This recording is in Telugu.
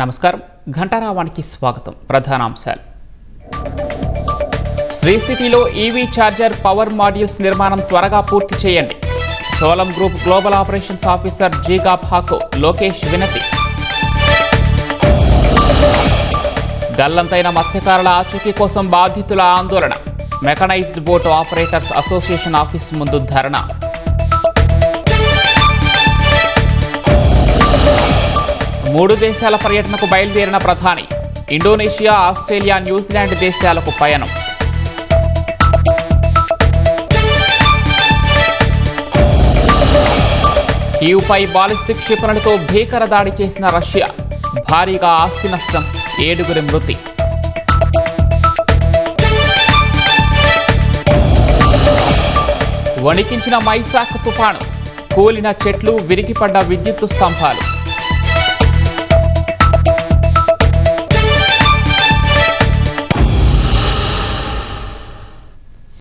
నమస్కారం. ఘంటారావానికి స్వాగతం. ప్రధానాంశాలు. శ్రీ సిటీలో ఈవీ ఛార్జర్ పవర్ మాడ్యూల్స్ నిర్మాణం త్వరగా పూర్తి చేయండి. చోళం గ్రూప్ గ్లోబల్ ఆపరేషన్స్ ఆఫీసర్ జీగా భాకు లోకేష్ వినతి. గల్లంతైన మత్స్యకారుల ఆచూకీ కోసం బాధితుల ఆందోళన. Mechanised boat operators association office ముందు ధర్నా. మూడు దేశాల పర్యటనకు బయలుదేరిన ప్రధాని. ఇండోనేషియా, ఆస్ట్రేలియా, న్యూజిలాండ్ దేశాలకు పయనం. కీవ్పై బాలిస్టిక్ క్షిపణులతో భీకర దాడి చేసిన రష్యా. భారీగా ఆస్తి నష్టం, 7 మృతి. వణికించిన మైసాక్ తుఫాను. కూలిన చెట్లు, విరిగిపడ్డ విద్యుత్తు స్తంభాలు.